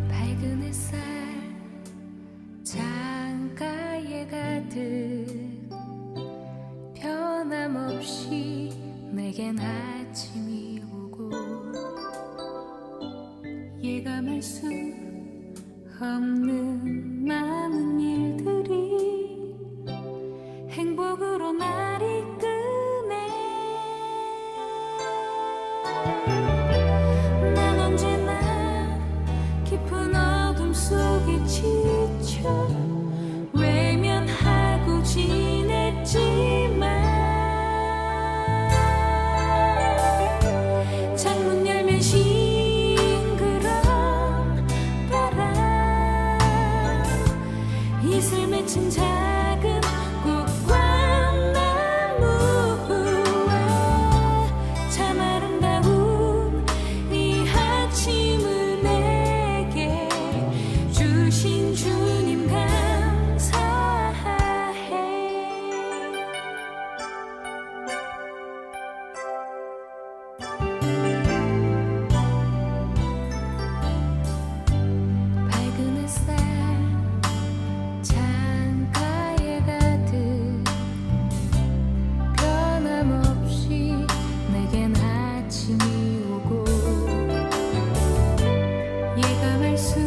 밝은 햇살 창가에 가득 변함없이 내겐 아침이 오고 예감할 수 없는 많은 일들이 행복으로 날 이끄네. 난 언제나 깊은 어둠 속에 지쳐 외면하고 지냈지만 창문 열면 싱그러운 바람 이슬 맺힌 작은 꽃과 나무와 참 아름다운 이 아침을 내게 주신 주님 감사해. 밝은 햇살 창가에 가득 변함없이 내겐 아침이 오고 예감할 수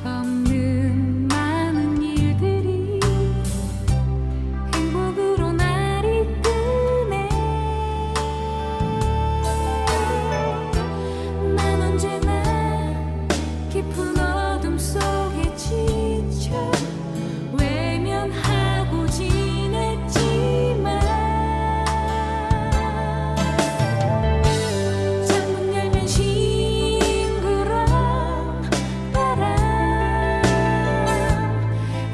없는 많은 일들이 행복으로 날 이끄네. 난 언제나 깊은 어둠 속에 지쳐 외면하고 지냈지만 창문 열면 싱그러운 바람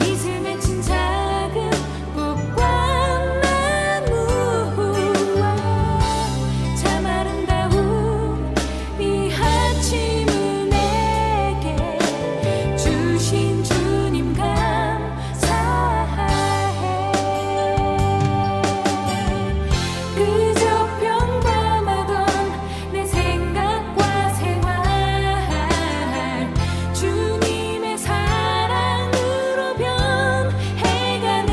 이슬 맺힌 작은 꽃과 나무와 참 아름다운 이 아침을 내게 주신 주님 감사해. 그저 평범하던 내 생각과 생활 주님의 사랑으로 변해가네.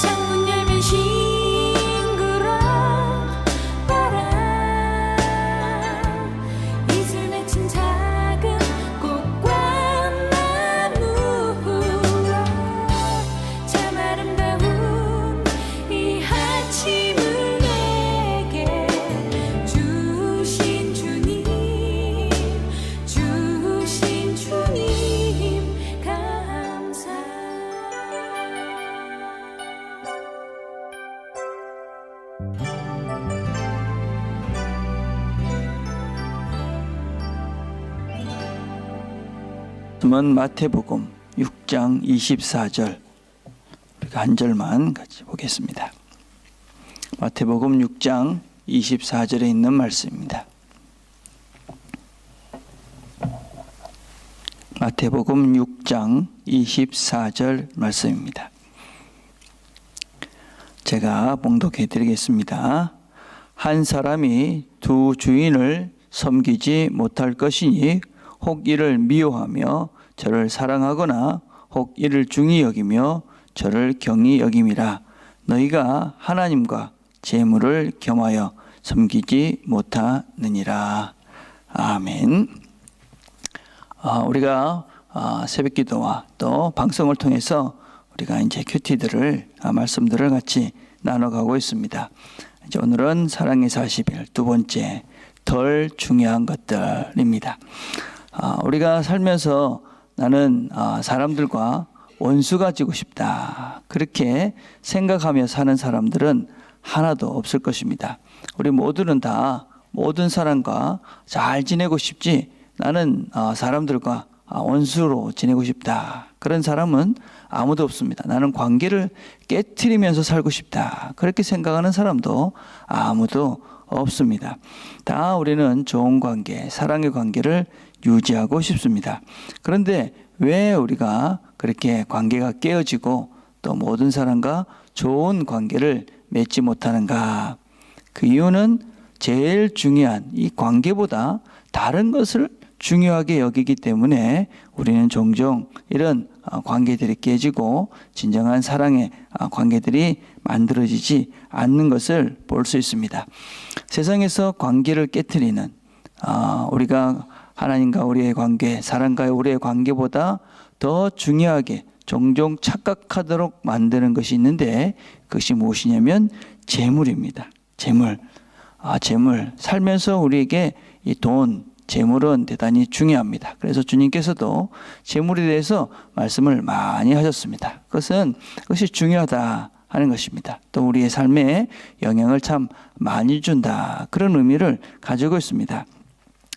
창문 열면 싱그러운 바람 이슬 맺힌 작은 꽃과 나무와 참 아름다운 이 아침을 내게 주신 주님 감사. 말씀은 마태복음 6장 24절, 우리가 한 절만 같이 보겠습니다. 마태복음 6장 24절에 있는 말씀입니다. 마태복음 6장 24절 말씀입니다. 제가 봉독해 드리겠습니다. 한 사람이 두 주인을 섬기지 못할 것이니 혹 이를 미워하며 저를 사랑하거나 혹 이를 중히 여기며 저를 경히 여김이라. 너희가 하나님과 재물을 겸하여 섬기지 못하느니라. 아멘. 우리가 새벽기도와 또 방송을 통해서 우리가 이제 큐티들을 말씀들을 같이 나눠가고 있습니다. 이제 오늘은 사랑의 40일 두 번째 덜 중요한 것들입니다. 우리가 살면서 나는 사람들과 원수가 지고 싶다. 그렇게 생각하며 사는 사람들은 하나도 없을 것입니다. 우리 모두는 다 모든 사람과 잘 지내고 싶지, 나는 사람들과 원수로 지내고 싶다. 그런 사람은 아무도 없습니다. 나는 관계를 깨트리면서 살고 싶다. 그렇게 생각하는 사람도 아무도 없습니다. 다 우리는 좋은 관계, 사랑의 관계를 유지하고 싶습니다. 그런데 왜 우리가 그렇게 관계가 깨어지고 또 모든 사람과 좋은 관계를 맺지 못하는가? 그 이유는 제일 중요한 이 관계보다 다른 것을 중요하게 여기기 때문에 우리는 종종 이런 관계들이 깨지고 진정한 사랑의 관계들이 만들어지지 않는 것을 볼 수 있습니다. 세상에서 관계를 깨트리는 우리가 하나님과 우리의 관계, 사람과의 우리의 관계보다 더 중요하게 종종 착각하도록 만드는 것이 있는데, 그것이 무엇이냐면 재물입니다. 재물. 재물. 살면서 우리에게 이 돈, 재물은 대단히 중요합니다. 그래서 주님께서도 재물에 대해서 말씀을 많이 하셨습니다. 그것이 중요하다 하는 것입니다. 또 우리의 삶에 영향을 참 많이 준다, 그런 의미를 가지고 있습니다.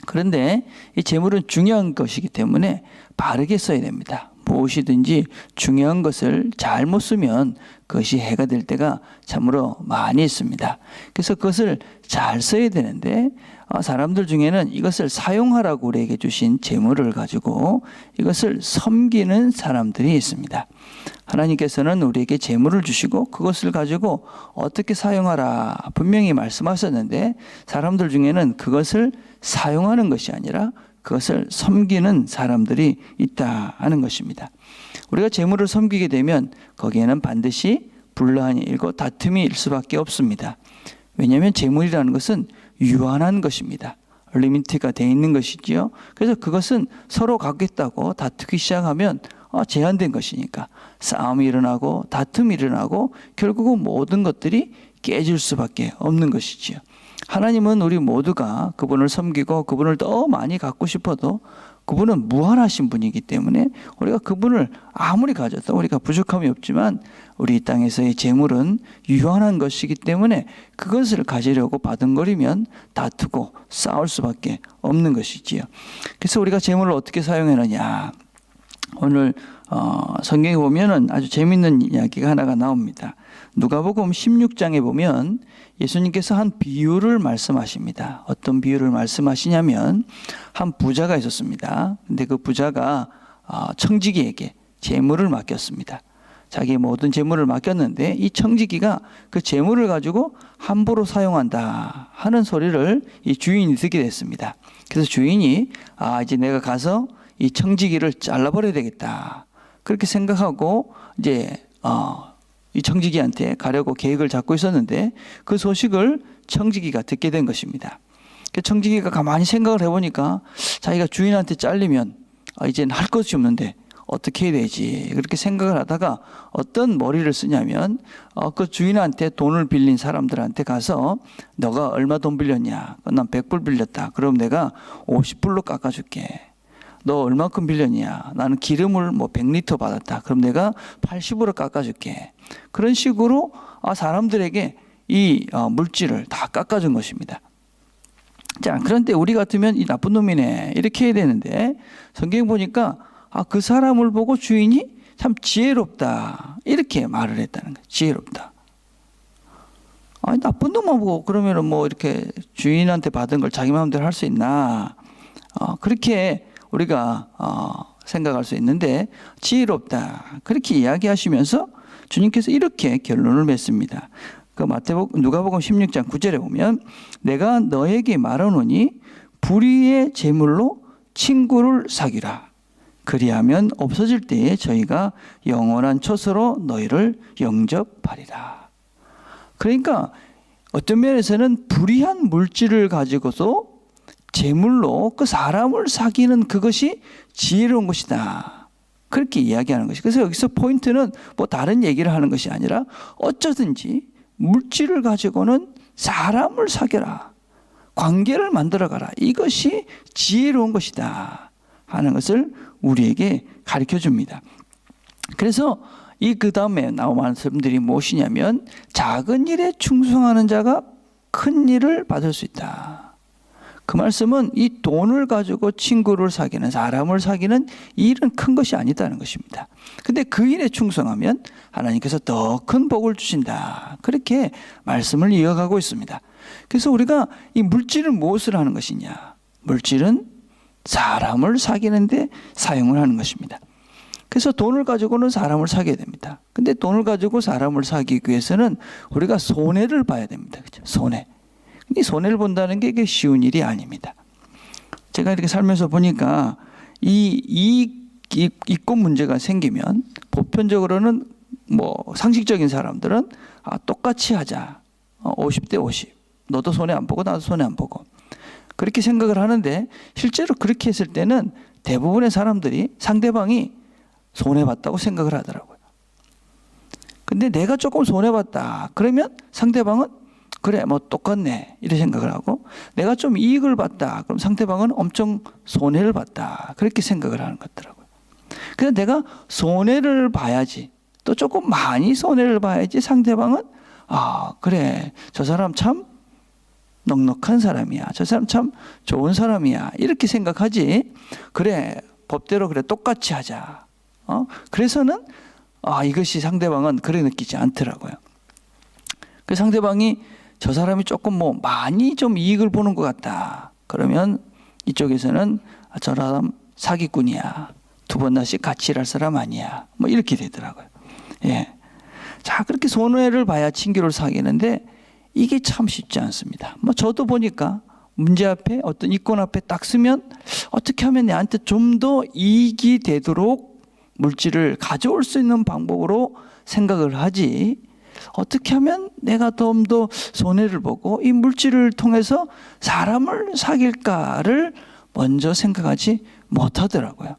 그런데 이 재물은 중요한 것이기 때문에 바르게 써야 됩니다. 무엇이든지 중요한 것을 잘못 쓰면 그것이 해가 될 때가 참으로 많이 있습니다. 그래서 그것을 잘 써야 되는데 사람들 중에는 이것을 사용하라고 우리에게 주신 재물을 가지고 이것을 섬기는 사람들이 있습니다. 하나님께서는 우리에게 재물을 주시고 그것을 가지고 어떻게 사용하라 분명히 말씀하셨는데, 사람들 중에는 그것을 사용하는 것이 아니라 그것을 섬기는 사람들이 있다 하는 것입니다. 우리가 재물을 섬기게 되면 거기에는 반드시 분란이 일고 다툼이 일 수밖에 없습니다. 왜냐하면 재물이라는 것은 유한한 것입니다. 리미트가 되어 있는 것이지요. 그래서 그것은 서로 갖겠다고 다투기 시작하면 제한된 것이니까 싸움이 일어나고 다툼이 일어나고 결국은 모든 것들이 깨질 수밖에 없는 것이지요. 하나님은 우리 모두가 그분을 섬기고 그분을 더 많이 갖고 싶어도 그분은 무한하신 분이기 때문에 우리가 그분을 아무리 가져도 우리가 부족함이 없지만 우리 이 땅에서의 재물은 유한한 것이기 때문에 그것을 가지려고 바둥거리면 다투고 싸울 수밖에 없는 것이지요. 그래서 우리가 재물을 어떻게 사용하느냐, 오늘 성경에 보면은 아주 재미있는 이야기가 하나가 나옵니다. 누가복음 16장에 보면 예수님께서 한 비유를 말씀하십니다. 어떤 비유를 말씀하시냐면 한 부자가 있었습니다. 근데 그 부자가 청지기에게 재물을 맡겼습니다. 자기의 모든 재물을 맡겼는데 이 청지기가 그 재물을 가지고 함부로 사용한다 하는 소리를 이 주인이 듣게 됐습니다. 그래서 주인이 이제 내가 가서 이 청지기를 잘라버려야 되겠다, 그렇게 생각하고 이제 이 청지기한테 가려고 계획을 잡고 있었는데 그 소식을 청지기가 듣게 된 것입니다. 그 청지기가 가만히 생각을 해보니까 자기가 주인한테 잘리면 이제는 할 것이 없는데 어떻게 해야 되지, 그렇게 생각을 하다가 어떤 머리를 쓰냐면 그 주인한테 돈을 빌린 사람들한테 가서 너가 얼마 돈 빌렸냐, 난 100불 빌렸다, 그럼 내가 50불로 깎아줄게. 너 얼마큼 빌렸냐, 나는 기름을 100리터 받았다, 그럼 내가 80으로 깎아줄게. 그런 식으로 사람들에게 이 물질을 다 깎아준 것입니다. 자, 그런데 우리 같으면 이 나쁜 놈이네 이렇게 해야 되는데 성경 보니까 그 사람을 보고 주인이 참 지혜롭다 이렇게 말을 했다는 거예요. 지혜롭다. 나쁜 놈만 보고 그러면은 이렇게 주인한테 받은 걸 자기 마음대로 할 수 있나, 그렇게 우리가 생각할 수 있는데 지혜롭다 그렇게 이야기하시면서 주님께서 이렇게 결론을 맺습니다. 그 누가복음 16장 9절에 보면 내가 너에게 말하노니 불의의 재물로 친구를 사귀라. 그리하면 없어질 때에 저희가 영원한 처소로 너희를 영접하리라. 그러니까 어떤 면에서는 불의한 물질을 가지고서 재물로 그 사람을 사귀는 그것이 지혜로운 것이다, 그렇게 이야기하는 것이. 그래서 여기서 포인트는 다른 얘기를 하는 것이 아니라 어쩌든지 물질을 가지고는 사람을 사귀라, 관계를 만들어가라, 이것이 지혜로운 것이다 하는 것을 우리에게 가르쳐 줍니다. 그래서 이 그 다음에 나온 말씀들이 무엇이냐면 작은 일에 충성하는 자가 큰 일을 받을 수 있다. 그 말씀은 이 돈을 가지고 친구를 사귀는, 사람을 사귀는 이 일은 큰 것이 아니다는 것입니다. 근데 그 일에 충성하면 하나님께서 더 큰 복을 주신다. 그렇게 말씀을 이어가고 있습니다. 그래서 우리가 이 물질은 무엇을 하는 것이냐? 물질은 사람을 사귀는데 사용을 하는 것입니다. 그래서 돈을 가지고는 사람을 사귀어야 됩니다. 근데 돈을 가지고 사람을 사귀기 위해서는 우리가 손해를 봐야 됩니다. 그렇죠? 손해. 이 손해를 본다는 게 쉬운 일이 아닙니다. 제가 이렇게 살면서 보니까 이 이권 문제가 생기면 보편적으로는 뭐 상식적인 사람들은 똑같이 하자. 50대 50. 너도 손해 안 보고 나도 손해 안 보고. 그렇게 생각을 하는데 실제로 그렇게 했을 때는 대부분의 사람들이 상대방이 손해봤다고 생각을 하더라고요. 근데 내가 조금 손해봤다. 그러면 상대방은 그래 뭐 똑같네 이렇게 생각을 하고, 내가 좀 이익을 봤다. 그럼 상대방은 엄청 손해를 봤다. 그렇게 생각을 하는 것 같더라고요. 그래서 내가 손해를 봐야지, 또 조금 많이 손해를 봐야지 상대방은 그래 저 사람 참 넉넉한 사람이야. 저 사람 참 좋은 사람이야. 이렇게 생각하지. 그래 법대로 그래 똑같이 하자. 그래서는 이것이 상대방은 그렇게 느끼지 않더라고요. 그 상대방이 저 사람이 조금 뭐 많이 좀 이익을 보는 것 같다. 그러면 이쪽에서는 저 사람 사기꾼이야. 두 번 다시 같이 일할 사람 아니야. 뭐 이렇게 되더라고요. 예. 자, 그렇게 손해를 봐야 친구를 사귀는데 이게 참 쉽지 않습니다. 뭐 저도 보니까 문제 앞에 어떤 이권 앞에 딱 서면 어떻게 하면 내한테 좀 더 이익이 되도록 물질을 가져올 수 있는 방법으로 생각을 하지, 어떻게 하면 내가 좀 더 손해를 보고 이 물질을 통해서 사람을 사귈까를 먼저 생각하지 못하더라고요.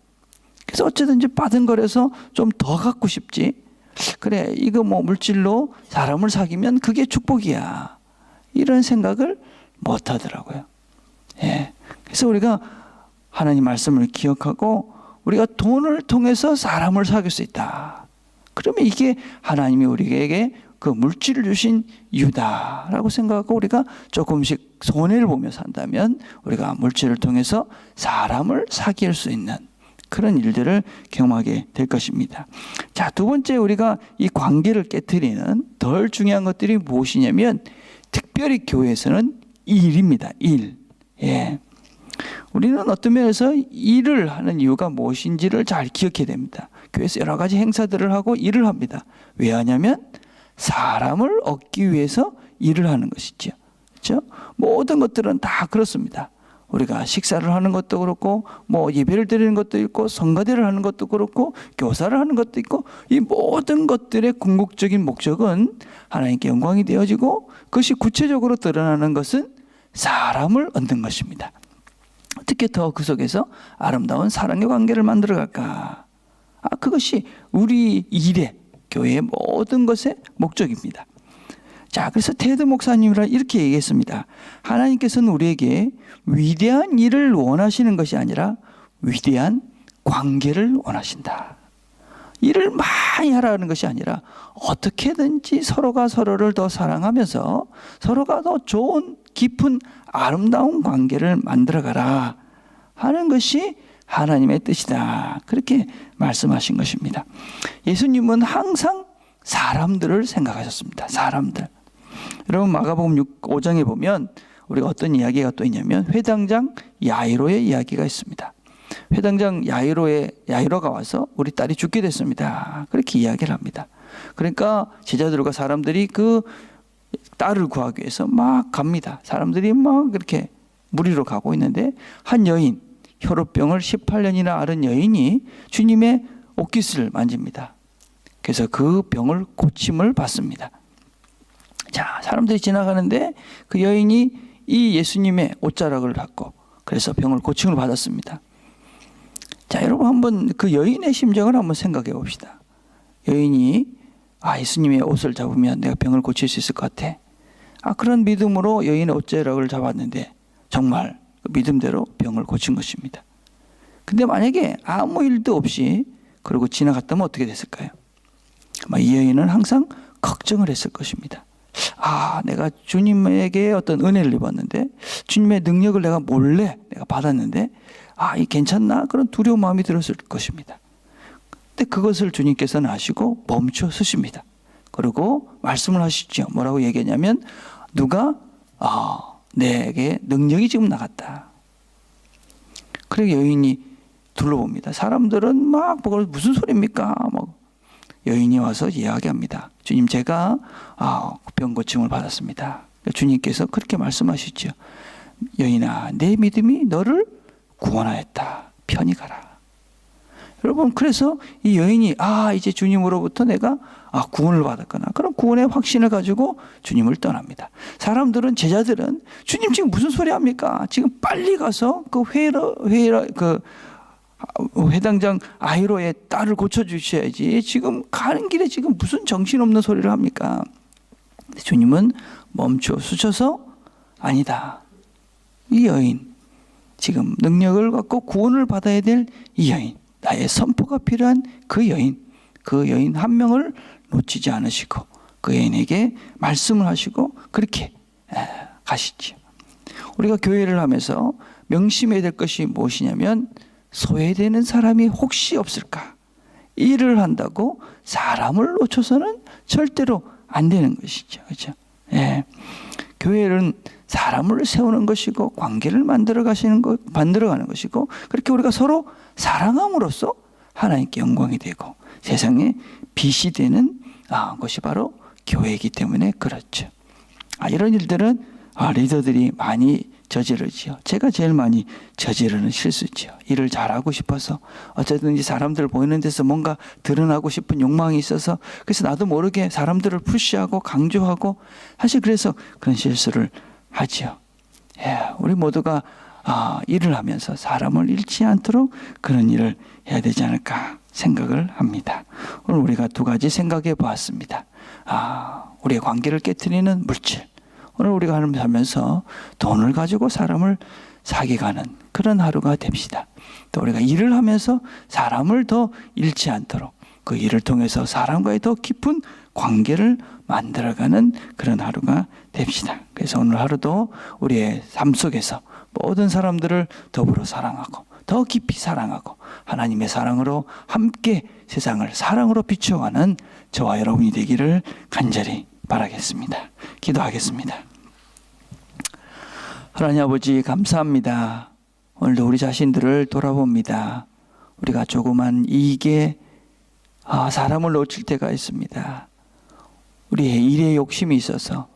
그래서 어쨌든지 받은 거라서 좀 더 갖고 싶지. 그래 이거 뭐 물질로 사람을 사귀면 그게 축복이야. 이런 생각을 못하더라고요. 예. 그래서 우리가 하나님 말씀을 기억하고 우리가 돈을 통해서 사람을 사귈 수 있다. 그러면 이게 하나님이 우리에게 그 물질을 주신 이유다라고 생각하고 우리가 조금씩 손해를 보며 산다면 우리가 물질을 통해서 사람을 사귈 수 있는 그런 일들을 경험하게 될 것입니다. 자, 두 번째 우리가 이 관계를 깨트리는 덜 중요한 것들이 무엇이냐면 특별히 교회에서는 일입니다. 일. 예. 우리는 어떤 면에서 일을 하는 이유가 무엇인지를 잘 기억해야 됩니다. 교회에서 여러 가지 행사들을 하고 일을 합니다. 왜 하냐면 사람을 얻기 위해서 일을 하는 것이죠. 그렇죠? 모든 것들은 다 그렇습니다. 우리가 식사를 하는 것도 그렇고 뭐 예배를 드리는 것도 있고 성가대를 하는 것도 그렇고 교사를 하는 것도 있고, 이 모든 것들의 궁극적인 목적은 하나님께 영광이 되어지고 그것이 구체적으로 드러나는 것은 사람을 얻는 것입니다. 어떻게 더 그 속에서 아름다운 사랑의 관계를 만들어 갈까? 그것이 우리 일의, 교회의 모든 것의 목적입니다. 자, 그래서 테드 목사님이라 이렇게 얘기했습니다. 하나님께서는 우리에게 위대한 일을 원하시는 것이 아니라 위대한 관계를 원하신다. 일을 많이 하라는 것이 아니라 어떻게든지 서로가 서로를 더 사랑하면서 서로가 더 좋은 깊은 아름다운 관계를 만들어가라 하는 것이 하나님의 뜻이다. 그렇게 말씀하신 것입니다. 예수님은 항상 사람들을 생각하셨습니다. 사람들. 여러분 마가복음 5장에 보면 우리가 어떤 이야기가 또 있냐면 회당장 야이로의 이야기가 있습니다. 회당장 야이로가 와서 우리 딸이 죽게 됐습니다. 그렇게 이야기를 합니다. 그러니까 제자들과 사람들이 그 딸을 구하기 위해서 막 갑니다. 사람들이 막 그렇게 무리로 가고 있는데 한 여인, 혈우병을 18년이나 앓은 여인이 주님의 옷깃을 만집니다. 그래서 그 병을 고침을 받습니다. 자, 사람들이 지나가는데 그 여인이 이 예수님의 옷자락을 받고 그래서 병을 고침을 받았습니다. 자, 여러분 한번 그 여인의 심정을 한번 생각해 봅시다. 여인이 예수님의 옷을 잡으면 내가 병을 고칠 수 있을 것 같아. 그런 믿음으로 여인의 옷자락을 잡았는데 정말 그 믿음대로 병을 고친 것입니다. 근데 만약에 아무 일도 없이 그리고 지나갔다면 어떻게 됐을까요? 이 여인은 항상 걱정을 했을 것입니다. 내가 주님에게 어떤 은혜를 입었는데, 주님의 능력을 내가 몰래 내가 받았는데, 이 괜찮나? 그런 두려운 마음이 들었을 것입니다. 근데 그것을 주님께서는 아시고 멈춰 서십니다. 그리고 말씀을 하시죠. 뭐라고 얘기하냐면, 누가 내게 능력이 지금 나갔다. 그리고 여인이 둘러봅니다. 사람들은 막 보고 무슨 소리입니까? 여인이 와서 이야기합니다. 주님, 제가 병 고침을 받았습니다. 주님께서 그렇게 말씀하시죠. 여인아, 내 믿음이 너를 구원하였다. 편히 가라. 여러분, 그래서 이 여인이 이제 주님으로부터 내가 구원을 받았구나. 그런 구원의 확신을 가지고 주님을 떠납니다. 사람들은, 제자들은 주님 지금 무슨 소리 합니까? 지금 빨리 가서 그 회당장 아히로의 딸을 고쳐주셔야지. 지금 가는 길에 지금 무슨 정신없는 소리를 합니까? 주님은 멈춰 서셔서 아니다. 이 여인, 지금 능력을 갖고 구원을 받아야 될 이 여인, 나의 선포가 필요한 그 여인 한 명을 놓치지 않으시고 그 여인에게 말씀을 하시고 그렇게 가시죠. 우리가 교회를 하면서 명심해야 될 것이 무엇이냐면, 소외되는 사람이 혹시 없을까? 일을 한다고 사람을 놓쳐서는 절대로 안 되는 것이죠. 그렇죠? 교회는 사람을 세우는 것이고 관계를 만들어가는 것이고, 그렇게 우리가 서로 사랑함으로써 하나님께 영광이 되고 세상에 빛이 되는 것이 바로 교회이기 때문에 그렇죠. 이런 일들은 리더들이 많이 저지르지요. 제가 제일 많이 저지르는 실수지요. 일을 잘하고 싶어서 어쨌든지 사람들 보이는 데서 뭔가 드러나고 싶은 욕망이 있어서, 그래서 나도 모르게 사람들을 푸시하고 강조하고, 사실 그래서 그런 실수를 하지요. 우리 모두가 일을 하면서 사람을 잃지 않도록 그런 일을 해야 되지 않을까 생각을 합니다. 오늘 우리가 두 가지 생각해 보았습니다. 우리의 관계를 깨트리는 물질. 오늘 우리가 하면서 돈을 가지고 사람을 사귀가는 그런 하루가 됩시다. 또 우리가 일을 하면서 사람을 더 잃지 않도록 그 일을 통해서 사람과의 더 깊은 관계를 만들어가는 그런 하루가 됩시다. 그래서 오늘 하루도 우리의 삶 속에서 모든 사람들을 더불어 사랑하고 더 깊이 사랑하고 하나님의 사랑으로 함께 세상을 사랑으로 비추어가는 저와 여러분이 되기를 간절히 바라겠습니다. 기도하겠습니다. 하나님 아버지, 감사합니다. 오늘도 우리 자신들을 돌아봅니다. 우리가 조그만 이익에 사람을 놓칠 때가 있습니다. 우리의 일에 욕심이 있어서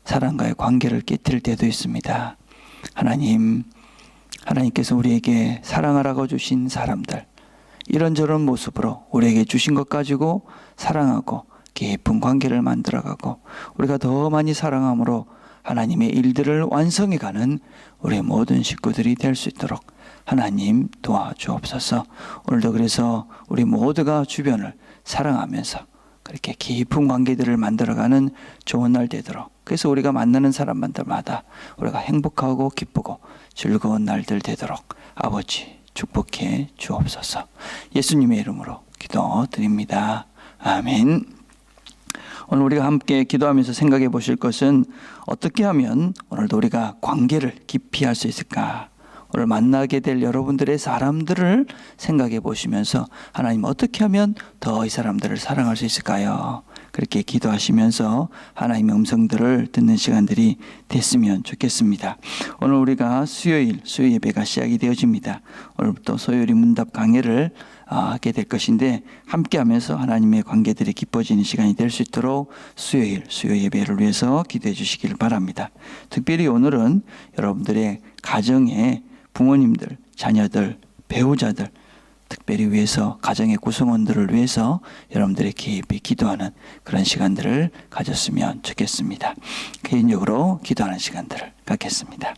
사람과의 관계를 깨뜨릴 때도 있습니다. 하나님께서 우리에게 사랑하라고 주신 사람들, 이런저런 모습으로 우리에게 주신 것 가지고 사랑하고 깊은 관계를 만들어가고, 우리가 더 많이 사랑함으로 하나님의 일들을 완성해가는 우리 모든 식구들이 될 수 있도록 하나님 도와주옵소서. 오늘도 그래서 우리 모두가 주변을 사랑하면서 그렇게 깊은 관계들을 만들어가는 좋은 날 되도록, 그래서 우리가 만나는 사람들마다 우리가 행복하고 기쁘고 즐거운 날들 되도록 아버지 축복해 주옵소서. 예수님의 이름으로 기도드립니다. 아멘. 오늘 우리가 함께 기도하면서 생각해 보실 것은, 어떻게 하면 오늘도 우리가 관계를 깊이 할 수 있을까? 오늘 만나게 될 여러분들의 사람들을 생각해 보시면서, 하나님 어떻게 하면 더 이 사람들을 사랑할 수 있을까요? 그렇게 기도하시면서 하나님의 음성들을 듣는 시간들이 됐으면 좋겠습니다. 오늘 우리가 수요 예배가 시작이 되어집니다. 오늘부터 소요리 문답 강해를 하게 될 것인데, 함께 하면서 하나님의 관계들이 깊어지는 시간이 될 수 있도록 수요 예배를 위해서 기도해 주시기를 바랍니다. 특별히 오늘은 여러분들의 가정에 부모님들, 자녀들, 배우자들 특별히 위해서, 가정의 구성원들을 위해서 여러분들의 깊이 기도하는 그런 시간들을 가졌으면 좋겠습니다. 개인적으로 기도하는 시간들을 갖겠습니다.